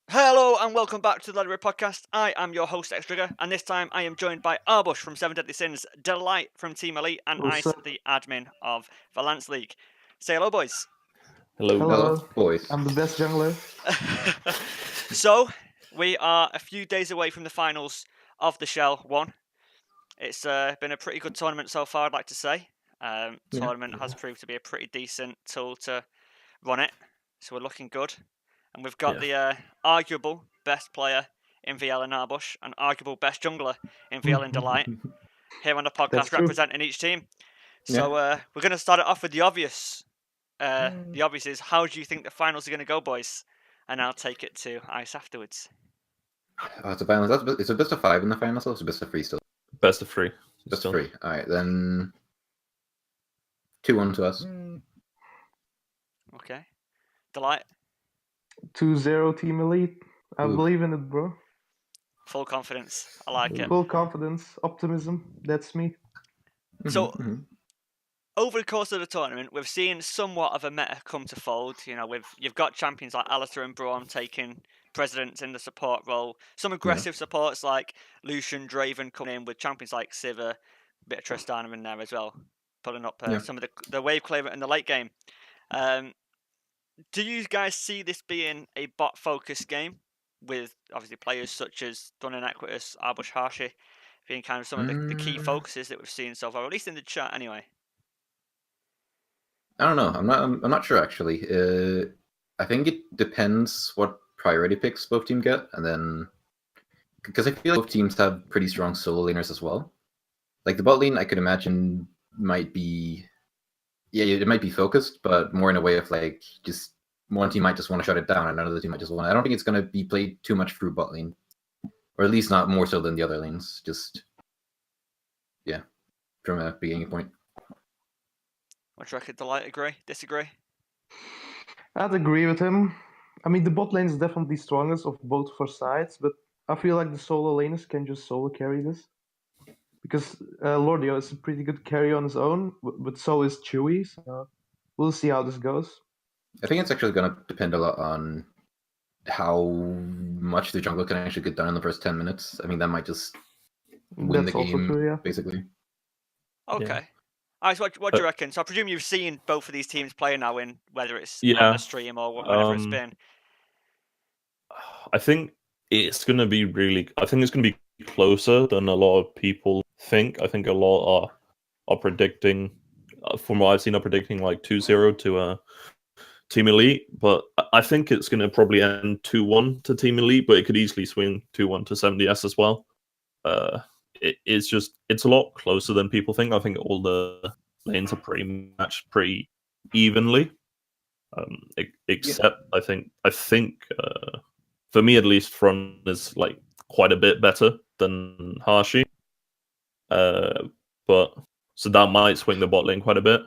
Hello and welcome back to the Delightt podcast. I am your host, Xtrigger, and this time I am joined by Arbush from 7 Deadly Sins, Delightt from Team Elite, and What's Ice, up? the admin of Valance League. Say hello, boys. Hello. Hello, boys. I'm the best jungler. So, we are a few days away from the finals of the Shell 1. It's been a pretty good tournament so far, I'd like to say. Tournament has proved to be a pretty decent tool to run it, so we're looking good. And we've got the arguable best player in VL and Arbush, and arguable best jungler in VL and Delightt, here on the That's podcast true. representing each team. So we're going to start it off with the obvious. The obvious is, how do you think the finals are going to go, boys? And I'll take it to Ice afterwards. Oh, it's a finals. It's a best of 5 in the finals, so it's a best of 3 still. Best of 3. Best of 3. All right, then 2-1 to us. Okay. Delightt, 2-0 Team Elite. I Oof. believe in it, bro. full confidence. I like it. Full confidence, optimism. That's me. So, Mhm. over the course of the tournament, we've seen somewhat of a meta come to fold. You know, you've got champions like Alistair and Braum taking precedence in the support role. Some aggressive supports like Lucian, Draven coming in with champions like Sivir, a bit of Tristana in there as well, pulling up some of the wave cleaver in the late game. Do you guys see this being a bot-focused game with obviously players such as Dun and Equitus, Arbush, Harshy being kind of some of the key focuses that we've seen so far, at least in the chat anyway? I don't know. I'm not sure actually. I think it depends what priority picks both teams get, and then because I feel like both teams have pretty strong solo laners as well. Like the bot lane, I could imagine might be, it might be focused, but more in a way of like just one team might just want to shut it down, and another team might just want. I don't think it's going to be played too much through bot lane, or at least not more so than the other lanes. Just from a beginning point. What do you reckon, Delightt? Agree? Disagree? I'd agree with him. I mean, the bot lane is definitely strongest of both for sides, but I feel like the solo laners can just solo carry this. Because Lordio is a pretty good carry on his own, but so is Chewy, so we'll see how this goes. I think it's actually going to depend a lot on how much the jungle can actually get done in the first 10 minutes. I mean, that might just win That's the also game, true, yeah. basically. Okay. Ice, what do you reckon? So I presume you've seen both of these teams play now, in whether it's on Yeah. the stream or whatever it's been. I think it's going to be closer than a lot of people think. I think a lot are predicting, from what I've seen, are predicting like 2-0 to Team Elite, but I think it's going to probably end 2-1 to Team Elite, but it could easily swing 2-1 to 7DS as well. It's a lot closer than people think. I think all the lanes are pretty matched pretty evenly, except I think for me at least, Front is like quite a bit better than Harshy, but so that might swing the bot lane quite a bit.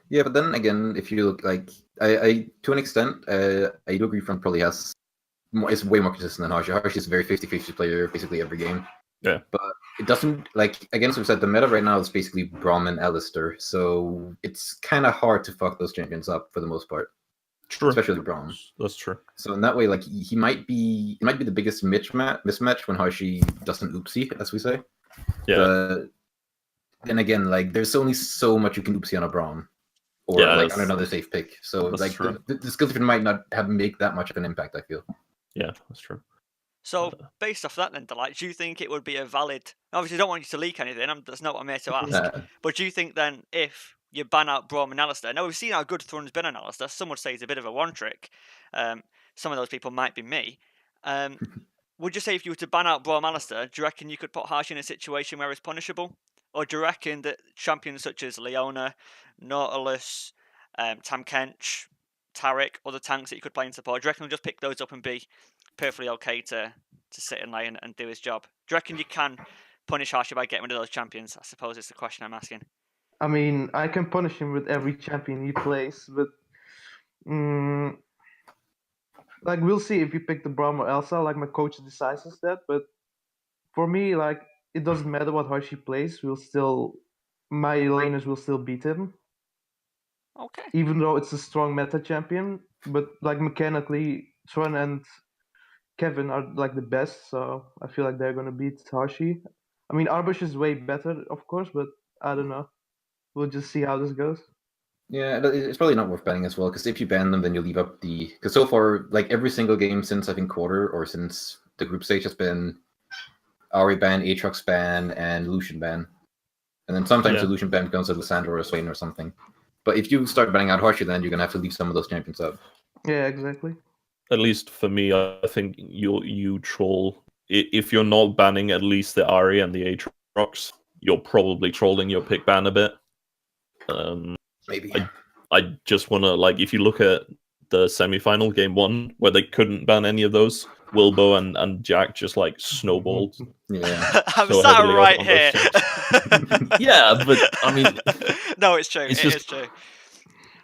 Yeah, but then again, if you look like I to an extent, I do agree Front probably has more, is way more consistent than Harshy. Harshy is a very 50-50 player basically every game. Yeah. But it doesn't, like, again, as we said, the meta right now is basically Braum and Alistair, so it's kind of hard to fuck those champions up for the most part. True. Especially Braum. That's true. So in that way, like, it might be the biggest mismatch when Harshy does an oopsie, as we say. Yeah. But then again, like, there's only so much you can oopsie on a Braum. Or on another safe pick. So like the skill difference might not make that much of an impact, I feel. Yeah, that's true. So, based off that then, Delightt, do you think it would be a valid... Obviously, I don't want you to leak anything, that's not what I'm here to ask. But do you think then, if you ban out Braum and Alistair... Now, we've seen how good Thrun's been on Alistair. Some would say he's a bit of a one-trick. Some of those people might be me. Would you say if you were to ban out Braum and Alistair, do you reckon you could put Harsh in a situation where it's punishable? Or do you reckon that champions such as Leona, Nautilus, Tam Kench, Taric, other tanks that you could play in support, do you reckon we'll just pick those up and be perfectly okay to sit in lane and do his job? Do you reckon you can punish Harshy by getting rid of those champions? I suppose it's the question I'm asking. I mean, I can punish him with every champion he plays, but like we'll see if you pick the Braum or Elsa. Like my coach decides that, but for me, like it doesn't matter what Harshy plays. My laners will still beat him. Okay. Even though it's a strong meta champion, but like mechanically, Thrun and Kevin are like the best, so I feel like they're gonna beat Hashi. I mean, Arbush is way better, of course, but I don't know. We'll just see how this goes. Yeah, it's probably not worth banning as well, because if you ban them, then you leave up the... Because so far, like every single game since, I think, quarter, or since the group stage has been Auri ban, Aatrox ban, and Lucian ban. And then sometimes the Lucian ban becomes a Lissandra or a Swain or something. But if you start banning out Harsher, then you're going to have to leave some of those champions up. Yeah, exactly. At least for me, I think you troll... If you're not banning at least the Ahri and the Aatrox, you're probably trolling your pick ban a bit. Maybe. I just want to, like, if you look at the semi-final game 1, where they couldn't ban any of those, Wilbo and Jack just, like, snowballed. Yeah. I'm so sat heavily right on here. Yeah, but, I mean... No, it's true. It's It just- is true.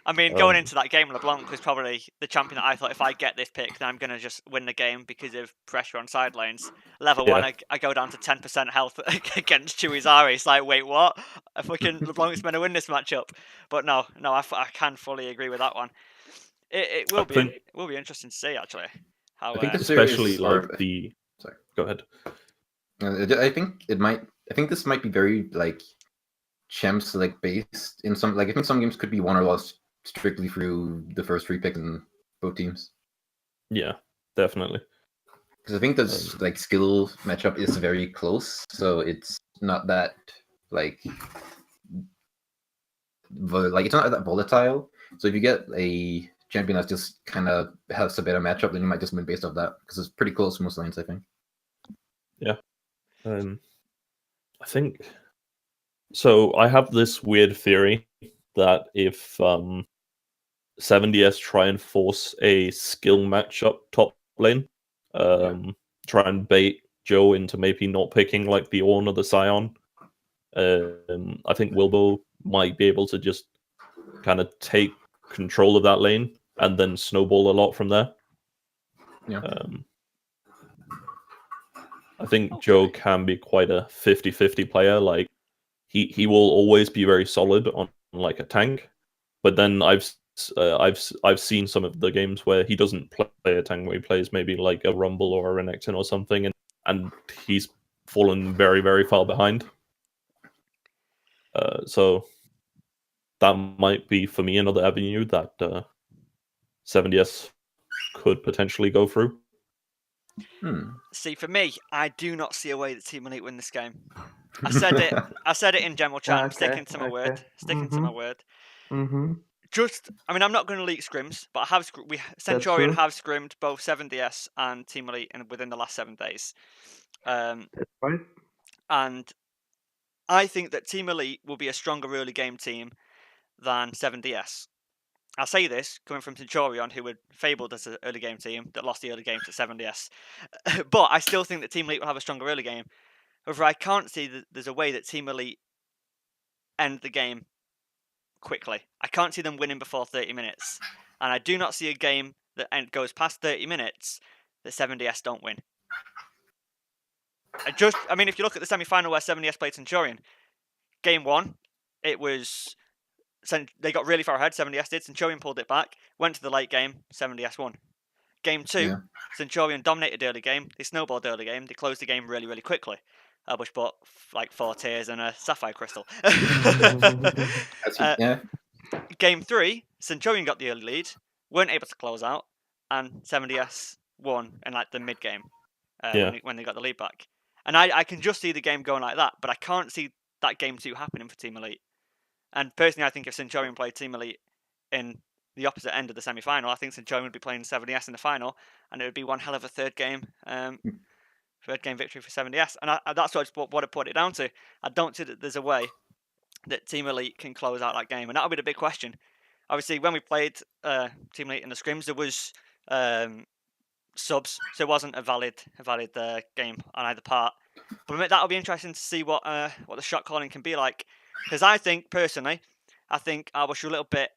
I mean, going into that game, LeBlanc was probably the champion that I thought, if I get this pick, then I'm going to just win the game because of pressure on side lanes. Level 1, I go down to 10% health against Chewie's Ahri. It's like, wait, what? I fucking LeBlanc's going to win this matchup. But no, I can fully agree with that one. It will be interesting to see, actually. How, I think this especially, series, like, the... Sorry. Go ahead. I think this might be very, like, champs, like, based in some... Like, I think some games could be won or lost strictly through the first 3 picks in both teams. Yeah, definitely. Because I think this like skill matchup is very close, so it's not that like it's not that volatile. So if you get a champion that just kind of has a better matchup, then you might just win based off that, because it's pretty close most lanes, I think. Yeah. I think... So I have this weird theory that if 7DS try and force a skill matchup top lane, try and bait Joe into maybe not picking like the Ornn or the Scion, I think Wilbo might be able to just kind of take control of that lane and then snowball a lot from there. Yeah. I think Joe can be quite a 50-50 player. Like he will always be very solid on like a tank, but then I've seen some of the games where he doesn't play a tank, where he plays maybe like a Rumble or a Renekton or something, and he's fallen very, very far behind. So that might be, for me, another avenue that 7DS could potentially go through. See, for me, I do not see a way that Team Elite win this game. I said it in general chat. I'm sticking to my word. To my word. Mm-hmm. I mean, I'm not going to leak scrims, but Centurion have scrimmed both 7DS and Team Elite within the last 7 days. Right. And I think that Team Elite will be a stronger early game team than 7DS. I say this coming from Centurion, who were fabled as an early game team that lost the early games to 7DS. But I still think that Team Elite will have a stronger early game. However, I can't see that there's a way that Team Elite end the game quickly. I can't see them winning before 30 minutes. And I do not see a game that goes past 30 minutes that 7DS don't win. I mean, if you look at the semi-final where 7DS played Centurion, game 1, it was... They got really far ahead, 7DS did. Centurion pulled it back, went to the late game, 7DS won. Game 2, Centurion dominated early game, they snowballed early game, they closed the game really, really quickly. Arbush bought like 4 tears and a sapphire crystal. Game 3, Centurion got the early lead, weren't able to close out, and 7DS won in like the mid game when they got the lead back. And I can just see the game going like that, but I can't see that game 2 happening for Team Elite. And personally, I think if Centurion played Team Elite in the opposite end of the semi-final, I think Centurion would be playing 7DS in the final, and it would be one hell of a third game victory for 7DS. And that's what I put it down to. I don't see that there's a way that Team Elite can close out that game, and that'll be the big question. Obviously, when we played Team Elite in the scrims, there was subs, so it wasn't a valid game on either part. But that'll be interesting to see what the shot calling can be like. Because I think, personally, Arbush, you're a little bit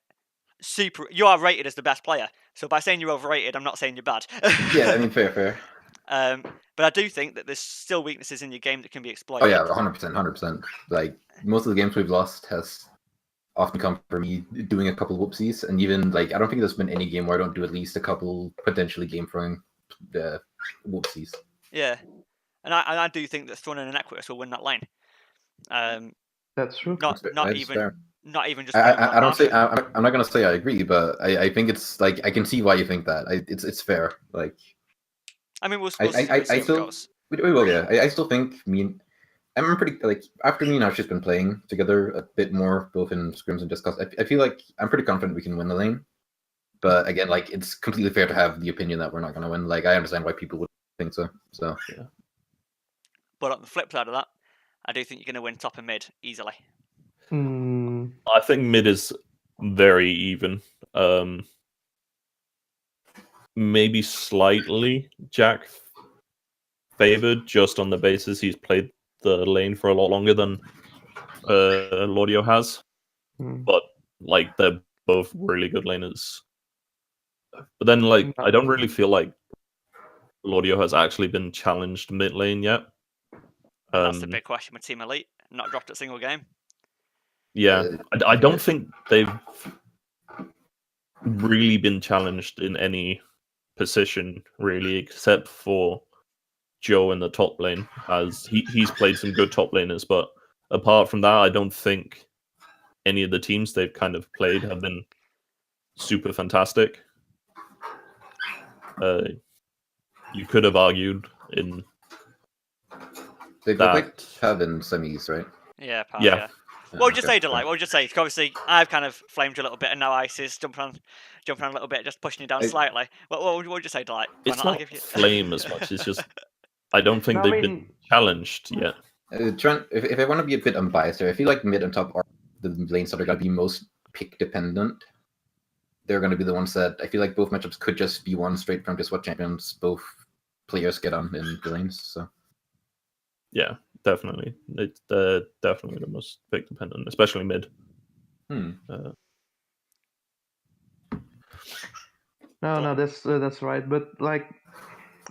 super... You are rated as the best player. So by saying you're overrated, I'm not saying you're bad. Yeah, I mean, fair. But I do think that there's still weaknesses in your game that can be exploited. Oh yeah, 100%. Like, most of the games we've lost has often come from me doing a couple whoopsies. And even, like, I don't think there's been any game where I don't do at least a couple potentially game-throwing whoopsies. Yeah, and I do think that Thrun and Equus will win that lane. That's true. Not It's fair. not even just. I don't say I'm not gonna say I agree, but I think it's like I can see why you think that. It's fair. Like I mean, we'll see how it still goes. we will, yeah. I still think I'm pretty like after me and Ash has been playing together a bit more, both in scrims and discuss. I feel like I'm pretty confident we can win the lane. But again, like it's completely fair to have the opinion that we're not gonna win. Like I understand why people would think so. So Yeah. But on the flip side of that, I do think you're going to win top and mid easily. I think mid is very even. Maybe slightly Jack favored, just on the basis he's played the lane for a lot longer than Lordio has. But like they're both really good laners. But then like I don't really feel like Lordio has actually been challenged mid lane yet. That's the big question with Team Elite. Not dropped a single game. Yeah, I don't think they've really been challenged in any position really, except for Joe in the top lane, as he's played some good top laners. But apart from that, I don't think any of the teams they've kind of played have been super fantastic. You could have argued in they both like Pav in semis, right? Yeah, Pav, yeah. What would you say, Delightt? What would you say? Obviously, I've kind of flamed you a little bit, and now Ice is jumping on a little bit, just pushing you down slightly. What would you say, Delightt? It's not flame as much. It's just I don't think they've been challenged yet. If I want to be a bit unbiased here, I feel like mid and top are the lanes that are going to be most pick dependent. They're going to be the ones that I feel like both matchups could just be won straight from just what champions both players get on in the lanes. So yeah, definitely, it's definitely the most pick dependent, especially mid. No, that's right. But like,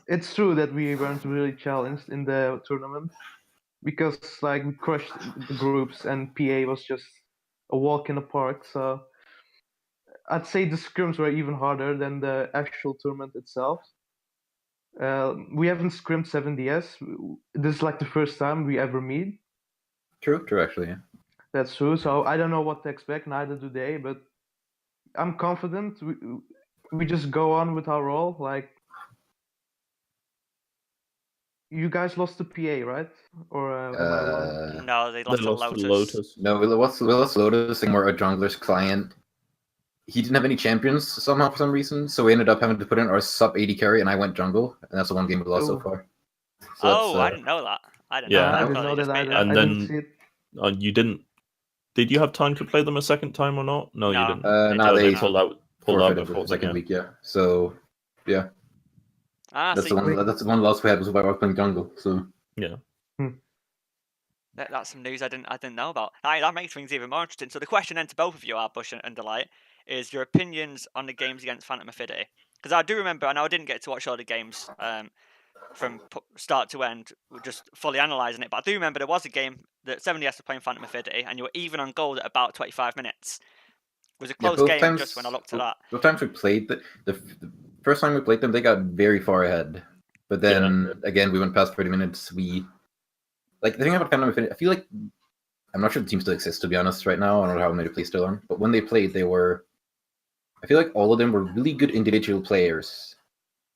it's true that we weren't really challenged in the tournament because like we crushed the groups and PA was just a walk in the park. So I'd say the scrims were even harder than the actual tournament itself. We haven't scrimmed 7DS. This is like the first time we ever meet. True, actually, yeah. That's true. So I don't know what to expect. Neither do they. But I'm confident. We just go on with our role. Like, you guys lost to PA, right? Or am I wrong? No, they lost to Lotus. No, we lost Lotus, and we're a jungler's client. He didn't have any champions somehow for some reason, so we ended up having to put in our sub 80 carry, and I went jungle, and that's the one game we lost so far. So I didn't know that. I didn't know that either. And then you didn't. Did you have time to play them a second time or not? No, you didn't. No, they pulled out before the second week. Yeah. So yeah. That's the one loss we had was while I was playing jungle. So yeah. That's some news I didn't know about. That makes things even more interesting. So the question then to both of you, Arbush and Delightt, is your opinions on the games against Phantom Aphidity. Because I do remember, I know I didn't get to watch all the games from start to end, just fully analysing it, but I do remember there was a game that 7DS were playing Phantom Aphidity, and you were even on gold at about 25 minutes. It was a close game just when I looked at that. Both times we played, the first time we played them, they got very far ahead. But then, again, we went past 30 minutes. Like, the thing about Phantom Aphidity, I feel like, I'm not sure the team still exists, to be honest, right now. I don't know how many they play still on. But when they played, I feel like all of them were really good individual players,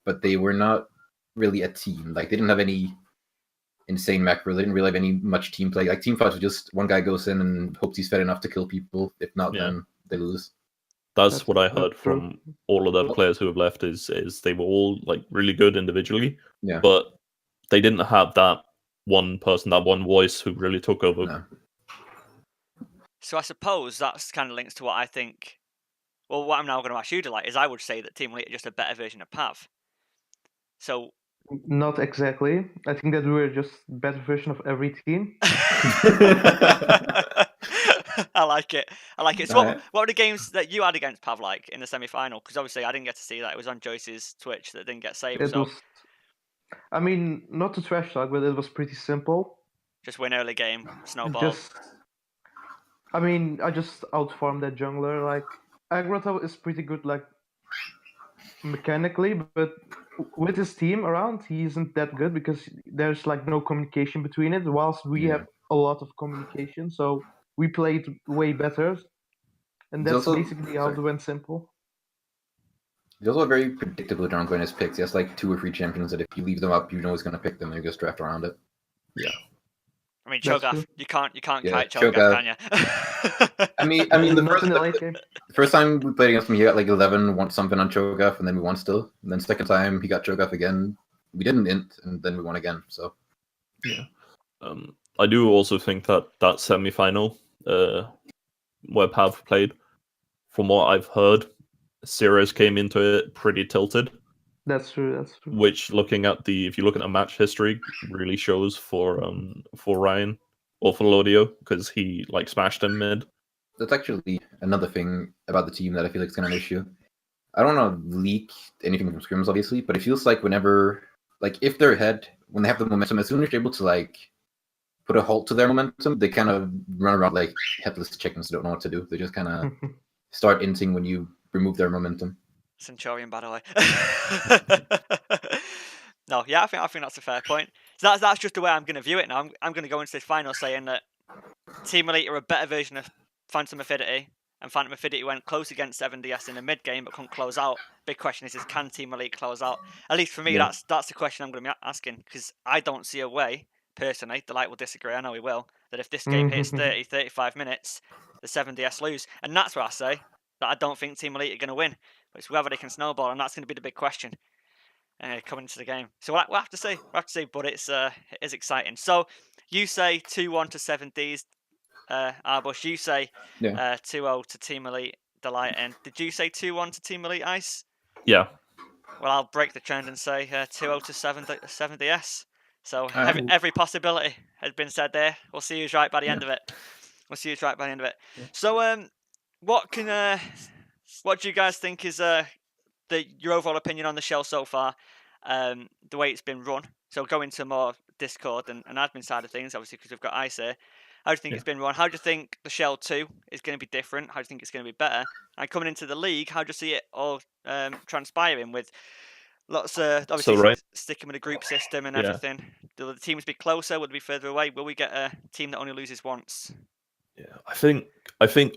but they were not really a team. Like, they didn't have any insane macro. They didn't really have much team play. Like, team fights were just one guy goes in and hopes he's fed enough to kill people. If not, then they lose. That's what I heard from all of the players who have left is they were all like really good individually, but they didn't have that one person, that one voice who really took over. No. So I suppose that's kind of links to what I think. Well, what I'm now going to ask you, Delightt, is I would say that Team Elite are just a better version of Pav. So. Not exactly. I think that we're just a better version of every team. I like it. So what were the games that you had against Pav like in the semi-final? Because obviously I didn't get to see that. It was on Joyce's Twitch that didn't get saved. It was, I mean, not to trash talk, but it was pretty simple. Just win early game, snowball. I just outfarmed that jungler. Like, Icezarrow is pretty good, like, mechanically, but with his team around, he isn't that good because there's like no communication between it. Whilst we Yeah. have a lot of communication, so we play it way better, and He's that's also- basically how sorry. it went simple. He's also very predictable around going his picks. He has like 2 or 3 champions that if you leave them up, you know he's going to pick them, and you just draft around it. I mean, That's Cho'Gath, true. you can't Yeah, kite Cho'Gath, Cho'Gath. can you? I mean, Not in the late game. the first time we played against him, he got like 11, won something on Cho'Gath, and then we won still. And then second time, he got Cho'Gath again. We didn't int, and then we won again. So I do also think that semi-final where Pav played, from what I've heard, Ceres came into it pretty tilted. That's true. That's true. Which, if you look at the match history, really shows for Ryan or for Lodio, because he like smashed him mid. that's actually another thing about the team that I feel like is kind of an issue. I don't want to leak anything from scrims, obviously, but it feels like whenever, like, if they're ahead, when they have the momentum, as soon as you're able to like put a halt to their momentum, they kind of run around like headless chickens, don't know what to do. They just kind of start inting when you remove their momentum. Centurion, by the way. No, yeah, I think that's a fair point. So that's just the way I'm going to view it now. I'm going to go into this final saying that Team Elite are a better version of Phantom Affinity, and Phantom Affinity went close against 7DS in the mid game but couldn't close out. Big question is can Team Elite close out? At least for me, Yeah. that's the question I'm going to be asking, because I don't see a way, personally, Delightt will disagree, I know he will, that if this game hits 30, 35 minutes, the 7DS lose. And that's where I say that I don't think Team Elite are going to win. But it's whether they can snowball, and that's going to be the big question coming into the game. So we'll have to see. But it is exciting. So you say 2-1 to 7Ds, Arbush. You say 2-0 to Team Elite, Delightt. And did you say 2-1 to Team Elite, Ice? Yeah. Well, I'll break the trend and say 2-0 to 7DS. So every possibility has been said there. We'll see who's right by the end of it. So what do you guys think is your overall opinion on the shell so far, the way it's been run? So go into more Discord and admin side of things, obviously, because we've got Ice here. How do you think it's been run? How do you think the shell 2 is going to be different? How do you think it's going to be better? And coming into the league, how do you see it all transpiring with lots of, obviously, sticking with the group system and everything? Will the teams be closer? Will they be further away? Will we get a team that only loses once? Yeah, I think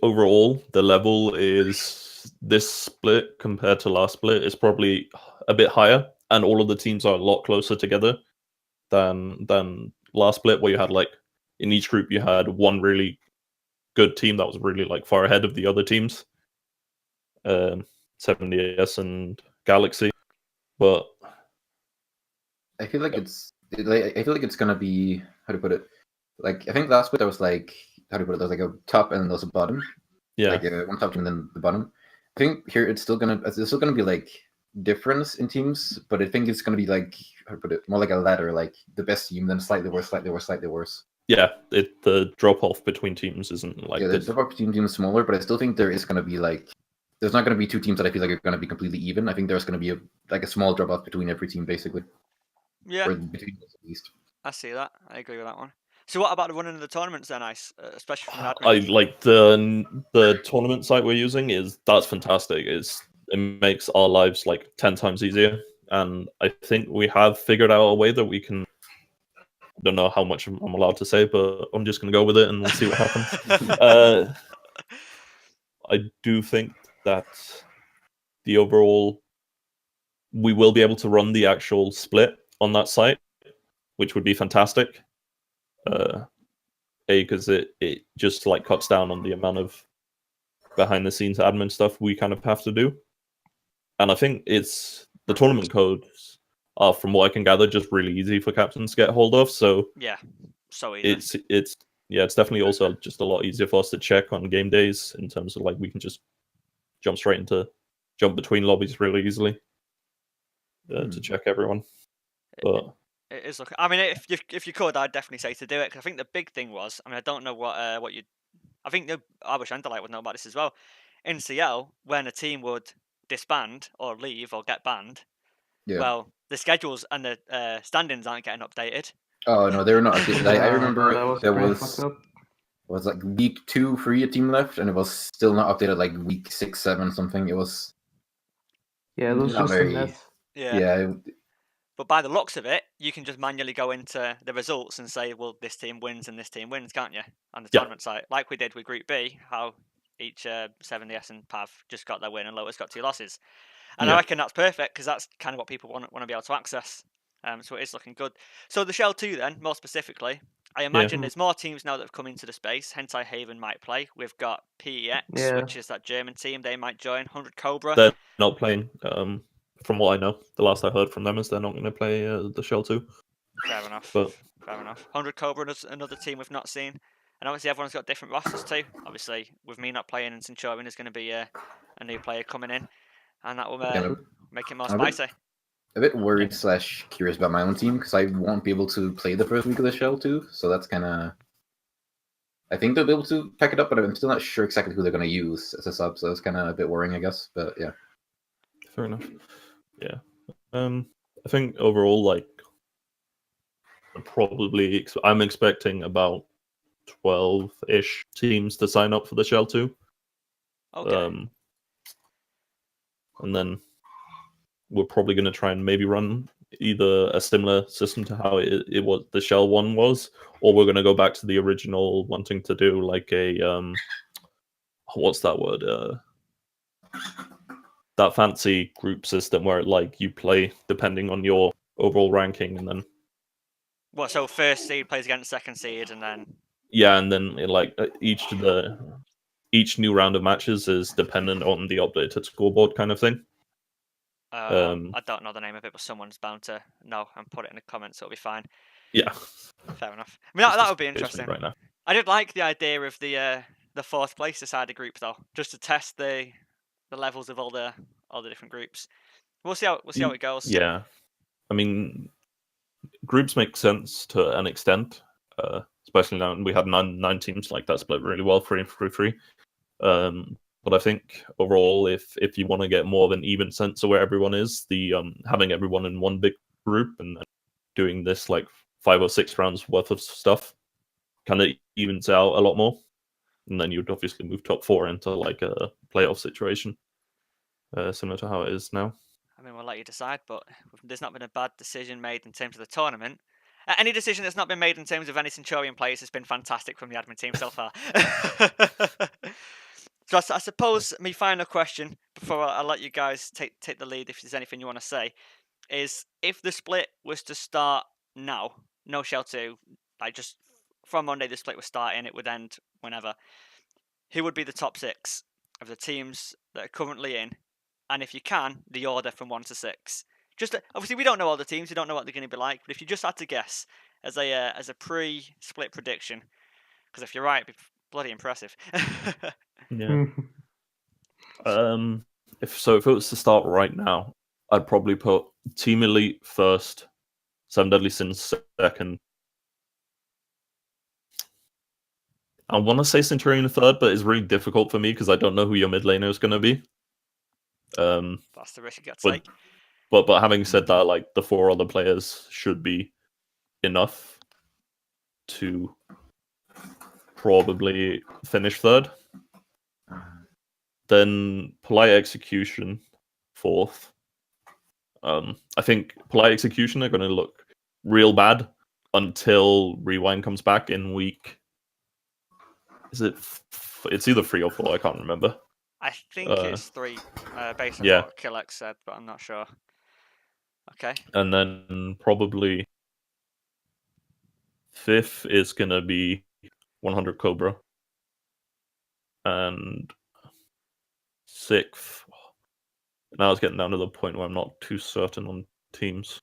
overall the level is, this split compared to last split is probably a bit higher, and all of the teams are a lot closer together than last split, where you had like in each group you had one really good team that was really like far ahead of the other teams, 7DS and Galaxy. But I feel like it's gonna be, how to put it, like I think last split there was like, how do you put it, there's like a top and then there's a bottom. Yeah. Like one top team and then the bottom. I think here it's still gonna be like difference in teams, but I think it's gonna be like, how to put it, more like a ladder, like the best team, then slightly worse, slightly worse, slightly worse. Yeah, the drop off between teams isn't like the drop off between teams is smaller, but I still think there is gonna be like, there's not gonna be 2 teams that I feel like are gonna be completely even. I think there's gonna be a small drop off between every team basically. Yeah. Or between us at least. I see that. I agree with that one. So what about the running of the tournaments then, Ice? Especially from an admin? I like the tournament site we're using that's fantastic. It makes our lives like 10 times easier, and I think we have figured out a way that we can. I don't know how much I'm allowed to say, but I'm just gonna go with it and we'll see what happens. I do think that the overall, we will be able to run the actual split on that site, which would be fantastic. Because it just like cuts down on the amount of behind the scenes admin stuff we kind of have to do. And I think it's the tournament codes are, from what I can gather, just really easy for captains to get hold of. So yeah, so easy. It's definitely also just a lot easier for us to check on game days, in terms of like we can just jump between lobbies really easily to check everyone. But it is. I mean, if you could, I'd definitely say to do it, because I think the big thing was, I mean, I don't know what you. I think Arbush and Delightt would know about this as well. In CL, when a team would disband or leave or get banned, well, the schedules and the standings aren't getting updated. Oh no, they were not updated. I remember that was like week 2, 3 a team left, and it was still not updated. Like week 6, 7 something. It was. Yeah, it was Not just a very. mess. Yeah. But by the looks of it, you can just manually go into the results and say, well, this team wins and this team wins, can't you? On the tournament site, like we did with Group B, how each 7DS and PAV just got their win and Lotus got 2 losses. And I reckon that's perfect because that's kind of what people want to be able to access. So it is looking good. So the Shell 2 then, more specifically, I imagine there's more teams now that have come into the space. Hentai Haven might play. We've got PEX, which is that German team. They might join. 100 Cobra. They're not playing. From what I know, the last I heard from them is they're not going to play the Shell 2. Fair enough. But Fair enough. 100 Cobra, another team we've not seen. And obviously everyone's got different rosters too. Obviously, with me not playing and Centurion, there's going to be a new player coming in. And that will make it more spicy. A bit worried / curious about my own team because I won't be able to play the first week of the Shell 2. So that's kind of... I think they'll be able to pack it up, but I'm still not sure exactly who they're going to use as a sub. So it's kind of a bit worrying, I guess. But yeah. Fair enough. Yeah. I think overall, like, I'm expecting about 12-ish teams to sign up for the Shell 2. Okay. And then we're probably going to try and maybe run either a similar system to how it was the Shell 1 was, or we're going to go back to the original wanting to do like a what's that word? That fancy group system where like you play depending on your overall ranking, and then What? So first seed plays against second seed, and then and then like each new round of matches is dependent on the updated scoreboard kind of thing. I don't know the name of it, but someone's bound to know and put it in the comments, so it'll be fine. Yeah. Fair enough. I mean, that would be interesting. Right now. I did like the idea of the fourth place decided group though, just to test the levels of all the different groups. We'll see how it goes. Yeah, I mean, groups make sense to an extent, especially now we had nine teams like that split really well, 3-3. But I think overall, if you want to get more of an even sense of where everyone is, the having everyone in one big group and then doing this like 5 or 6 rounds worth of stuff kind of evens out a lot more, and then you'd obviously move top 4 into like a playoff situation, similar to how it is now. I mean, we'll let you decide, but there's not been a bad decision made in terms of the tournament. Any decision that's not been made in terms of any Centurion players has been fantastic from the admin team so far. So I suppose my final question before I let you guys take the lead, if there's anything you want to say, is if the split was to start now, no Shell 2, like just from Monday the split was starting, it would end whenever, who would be the top 6 of the teams that are currently in? And if you can, the order from 1 to 6. Just obviously, we don't know all the teams. We don't know what they're going to be like. But if you just had to guess as a pre-split prediction, because if you're right, it'd be bloody impressive. Yeah. If it was to start right now, I'd probably put Team Elite first, 7 Deadly Sins second. I want to say Centurion third, but it's really difficult for me because I don't know who your mid laner is going to be. That's the risk you got to take. But having said that, like the 4 other players should be enough to probably finish third. Then Polite Execution 4th. I think Polite Execution are going to look real bad until Rewind comes back in week. Is it? It's either 3 or 4. I can't remember. I think it's 3, based on what Killex said, but I'm not sure. Okay. And then probably 5th is going to be 100 Cobra. And 6th... Now it's getting down to the point where I'm not too certain on teams.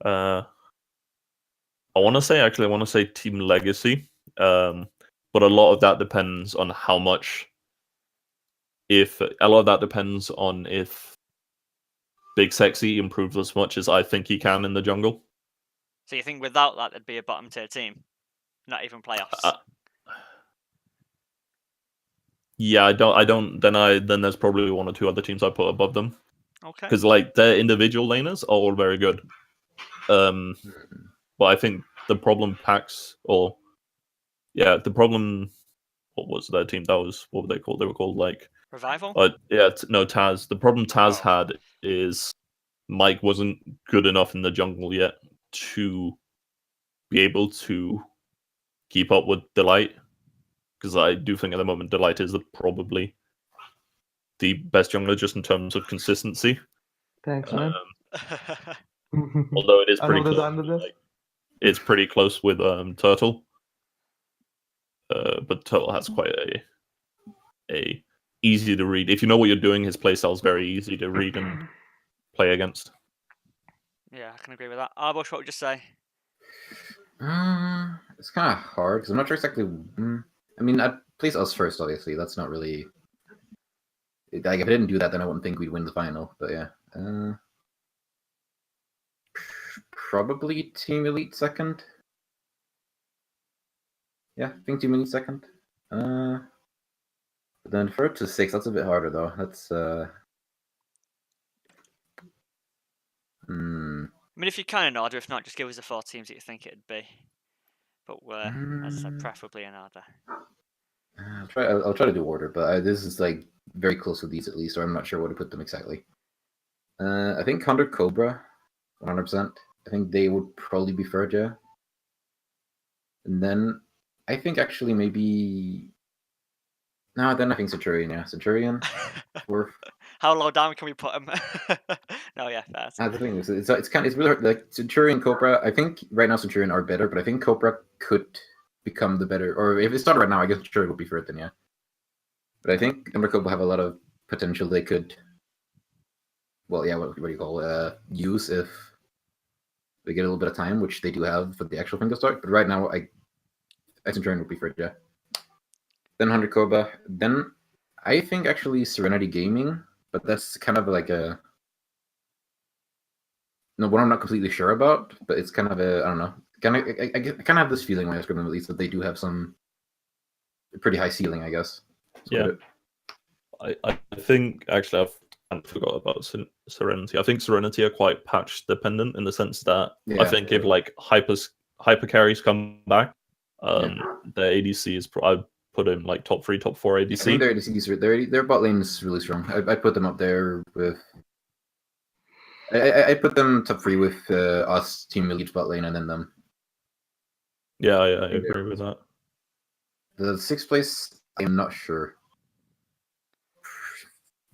I want to say Team Legacy. But a lot of that depends on how much... If Big Sexy improves as much as I think he can in the jungle. So you think without that, there'd be a bottom tier team? Not even playoffs? Yeah, I don't. Then there's probably 1 or 2 other teams I put above them. Okay. Because like their individual laners are all very good. But I think the problem what was their team? That was, what were they called? They were called like Revival? Taz. The problem Taz had is Mike wasn't good enough in the jungle yet to be able to keep up with Delightt. Because I do think at the moment Delightt is probably the best jungler just in terms of consistency. Thanks, man. Although it is I pretty know that close. I'm the best. It's pretty close with Turtle. But Turtle has quite a easy to read. If you know what you're doing, his playstyle is very easy to read and play against. Yeah, I can agree with that. Arbush, what would you say? It's kind of hard because I'm not sure exactly. I mean, I'd place us first, obviously. That's not really. Like, if I didn't do that, then I wouldn't think we'd win the final. But yeah, probably Team Elite second. Yeah, I think Team Elite second. But then 4 to 6, that's a bit harder though. That's I mean, if you can in order, if not, just give us the 4 teams that you think it'd be. But as I said, preferably in order. I'll try to do order, but this is like very close with these at least, or I'm not sure where to put them exactly. I think 100 Cobra, 100%. I think they would probably be third, yeah. And then I think actually maybe. No, then I think Centurion, yeah. Centurion. Fourth. How low down can we put them? No, yeah, that's The thing is, it's really hard. Like Centurion, Cobra. I think right now Centurion are better, but I think Cobra could become the better. Or if it started right now, I guess Centurion would be third then, yeah. But I think Number Cobra have a lot of potential they could. Well, yeah, what do you call use if they get a little bit of time, which they do have for the actual thing to start. But right now, I Centurion would be third, yeah. Then 100 Cobra. Then I think actually Serenity Gaming, but that's kind of like a. No, what I'm not completely sure about, but it's kind of a, I don't know. I kind of have this feeling when I script them at least that they do have some pretty high ceiling, I guess. Yeah. I think, actually, I forgot about Serenity. I think Serenity are quite patch dependent in the sense that I think if like hyper carries come back, their ADC is I put in like top 3, top 4 ADC. I think their ADC their bot lane is really strong. I put them up there with. I put them top 3 with us, Team Elite bot lane, and then them. Yeah, I agree with that. The 6th place, I'm not sure.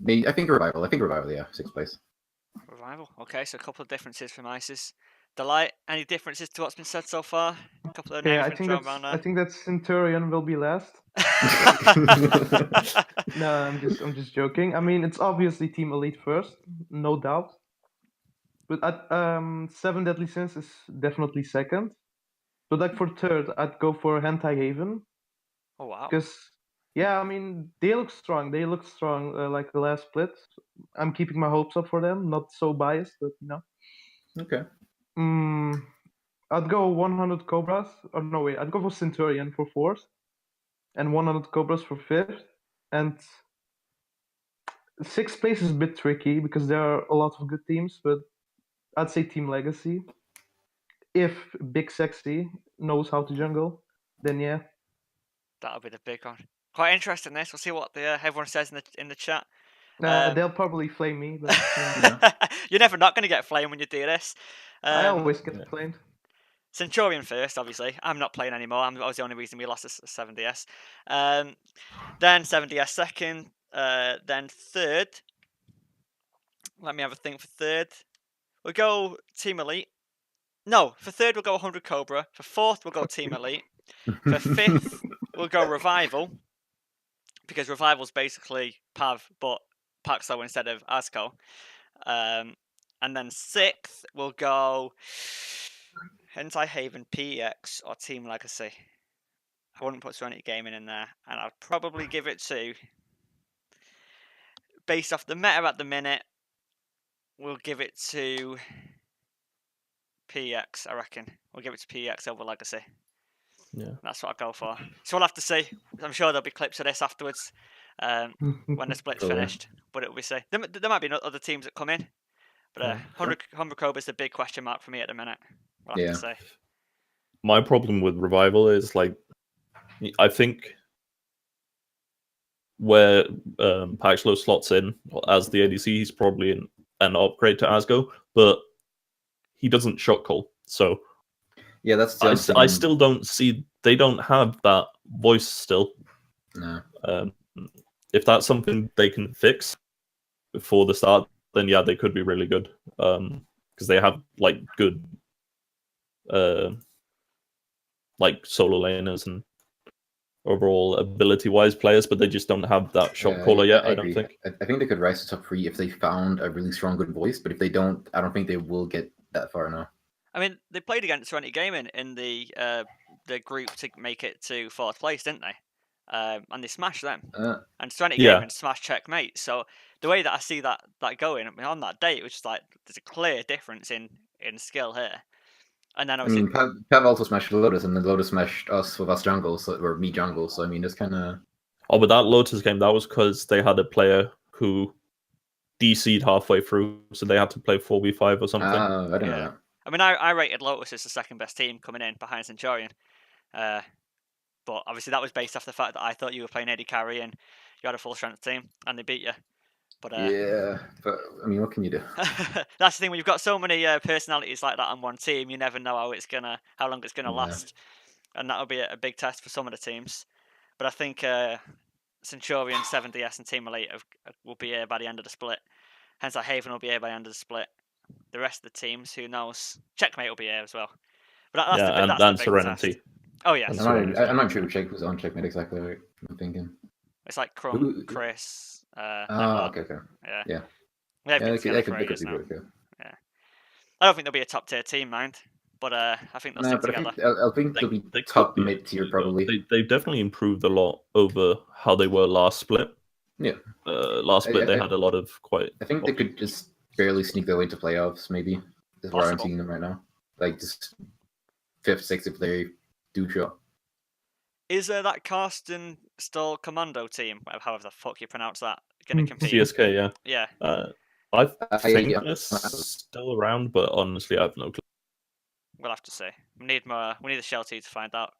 I think Revival. Yeah, 6th place. Revival. Okay, so a couple of differences from Ices. Delightt, any differences to what's been said so far? A couple of names I think that Centurion will be last. No, I'm just joking. I mean, it's obviously Team Elite first, no doubt. But at 7 Deadly Sins is definitely second. But like for third, I'd go for Hentai Haven. Oh wow! Because I mean, they look strong. Like the last split. I'm keeping my hopes up for them. Not so biased, but you know. Okay. I'd go 100 Cobras. Or no, wait. I'd go for Centurion for 4th. And 100 Cobras for 5th. And 6th place is a bit tricky because there are a lot of good teams, but I'd say Team Legacy. If Big Sexy knows how to jungle, then yeah. That'll be the big one. Quite interesting this. We'll see what everyone says in the chat. They'll probably flame me, but yeah. You're never not going to get flamed when you do this. I always get flamed. Centurion first, obviously. I'm not playing anymore. That was the only reason we lost a 7DS. Then 7DS second. Then third. Let me have a think for third. We'll go Team Elite. No, for third we'll go 100 Cobra. For 4th we'll go Team Elite. For 5th we'll go Revival. Because Revival's basically Pav, but Paxo instead of Asco. And then 6th we'll go Hentai Haven, PEX, or Team Legacy. I wouldn't put Serenity Gaming in there. And I'd probably give it to, based off the meta at the minute, we'll give it to PEX, I reckon. We'll give it to PEX over Legacy. Yeah. That's what I'd go for. So we'll have to see. I'm sure there'll be clips of this afterwards when the split's finished. But it'll be see. There might be other teams that come in. But 100 Cobra is the big question mark for me at the minute. We'll have to say. My problem with Revival is, like, I think where Paxlo slots in as the ADC, he's probably an upgrade to Asgo, but he doesn't shot call. So yeah, that's the I still don't see, they don't have that voice still. No. If that's something they can fix before the start, then yeah, they could be really good. Because they have like good like solo laners and overall ability-wise players, but they just don't have that shot caller yet. I don't think. I think they could rise to top 3 if they found a really strong, good voice. But if they don't, I don't think they will get that far now. I mean, they played against Serenity Gaming in the group to make it to 4th place, didn't they? And they smashed them. And Serenity Gaming smashed Checkmate. So the way that I see that going, I mean, on that day, it was just like there's a clear difference in skill here. And then obviously, I mean, Pav also smashed Lotus, and then Lotus smashed us with us jungle, or me jungle. So I mean, it's kind of. Oh, but that Lotus game, that was because they had a player who DC'd halfway through, so they had to play 4v5 or something. I don't know that. I mean, I rated Lotus as the second best team coming in behind Centurion. But obviously that was based off the fact that I thought you were playing AD Carry and you had a full strength team and they beat you. But yeah, but I mean, what can you do? That's the thing when you've got so many personalities like that on one team, you never know how long it's gonna last, and that'll be a big test for some of the teams. But I think Centurion, 7DS, and Team Elite will be here by the end of the split. Hence, Haven will be here by the end of the split. The rest of the teams, who knows? Checkmate will be here as well. But that's the big Serenity. Test. Oh yeah, I'm not sure who Check was on Checkmate exactly. Right? I'm thinking. It's like Crumb, Chris. Okay. Yeah. They could be good. Yeah. I don't think they'll be a top tier team, mind. But I think they'll stick together. I think they'll be top mid tier probably. They've definitely improved a lot over how they were last split. Yeah. Last split they had a lot of quite. I think they could just barely sneak their way into playoffs. Maybe is where I'm seeing them right now. Like just 5th, 6th if they do show. Is that Karsten Stoll Commando team, however the fuck you pronounce that, going to compete? CSK, yeah. I think it's still around, but honestly, I have no clue. We'll have to see. We need the Shell team to find out.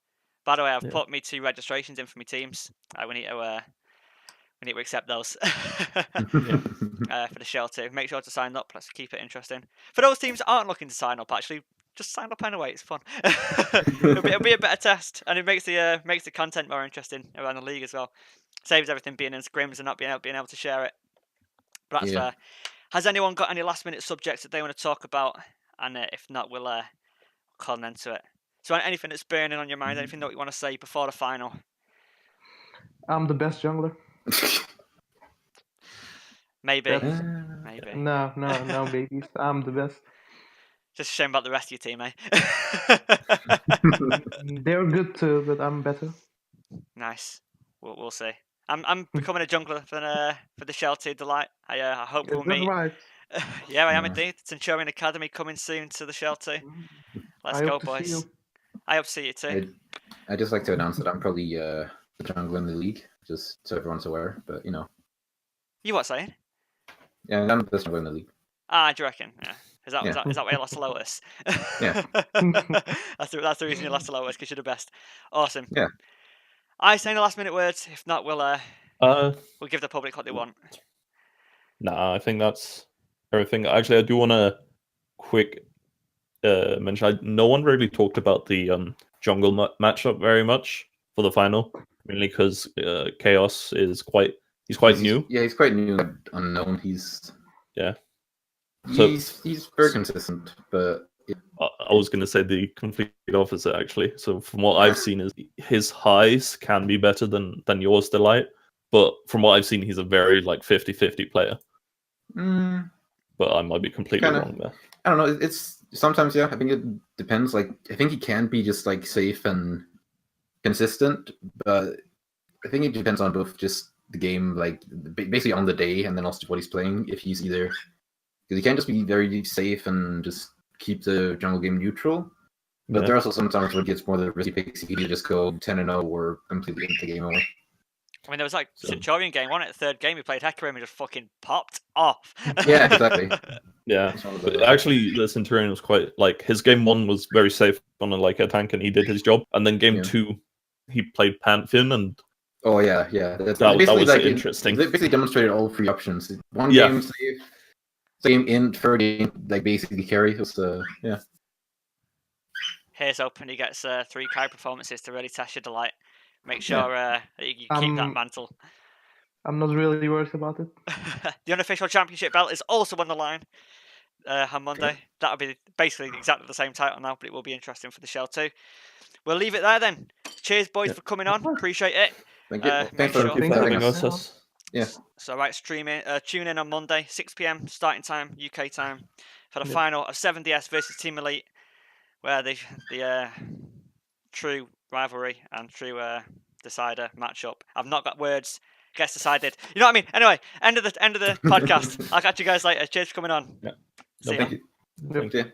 By the way, I've put me 2 registrations in for my teams. We need to accept those for the Shell team. Make sure to sign up. Let's keep it interesting. For those teams that aren't looking to sign up, actually, just sign up anyway. It's fun. it'll be a better test, and it makes the content more interesting around the league as well. Saves everything being in scrims and not being able to share it. But that's fair. Has anyone got any last minute subjects that they want to talk about? And if not, we'll call an end to it. So anything that's burning on your mind, anything that you want to say before the final? I'm the best jungler. Maybe. No, babies. I'm the best. Just a shame about the rest of your team, eh? They're good too, but I'm better. Nice. We'll see. I'm becoming a jungler for the Shell team Delightt. I hope we'll meet. Right? Yeah, I am indeed. Centurion Academy coming soon to the Shell team. Let's go, boys. I hope to see you too. I'd just like to announce that I'm probably the jungler in the league, just so everyone's aware. But you know. You what saying? Yeah, I'm the best jungler in the league. Ah, do you reckon? Yeah. Is that why you lost to Lotus? Yeah. That's the reason you lost to Lotus, because you're the best. Awesome. Yeah. I say the last minute words. If not, we'll give the public what they want. Nah, I think that's everything. Actually, I do want to quick mention. No one really talked about the jungle matchup very much for the final, mainly because Chaos is quite new. Yeah, he's quite new and unknown. He's very consistent, but I was going to say the complete opposite, actually. So from what I've seen, is his highs can be better than yours, Delightt. But from what I've seen, he's a very 50-50 player. But I might be completely wrong there. I don't know. It's sometimes, I think it depends. I think he can be just safe and consistent, but I think it depends on both just the game, basically on the day, and then also what he's playing. If he's either, because he can't just be very safe and just keep the jungle game neutral. But there are also some times where it gets more the risky picks. He can just go 10-0 or completely into the game over. I mean, there was Centurion game, wasn't it? The third game, he played Hecarim and just fucking popped off. Yeah, exactly. Yeah, but actually, the Centurion was quite his game 1 was very safe on a tank, and he did his job. And then game 2, he played Pantheon, and oh yeah, that was interesting. They basically demonstrated all 3 options. One game safe, same in third game, like basically carry. It was yeah. Here's hoping he gets 3 carry performances to really test your Delightt. Make sure that you keep that mantle. I'm not really worried about it. The unofficial championship belt is also on the line on Monday. Sure. That'll be basically exactly the same title now, but it will be interesting for the show too. We'll leave it there then. Cheers, boys, for coming on. Appreciate it. Thank you. Make Thanks sure. Thank you for having us. Yeah. So right, tune in on Monday, 6 p.m. starting time, UK time, for the final of 7DS versus Team Elite, where the true rivalry and true decider matchup. I've not got words. Gets decided. You know what I mean? Anyway, end of the podcast. I'll catch you guys later. Cheers for coming on. Yeah. See ya. Thank you. Yep. Thank you.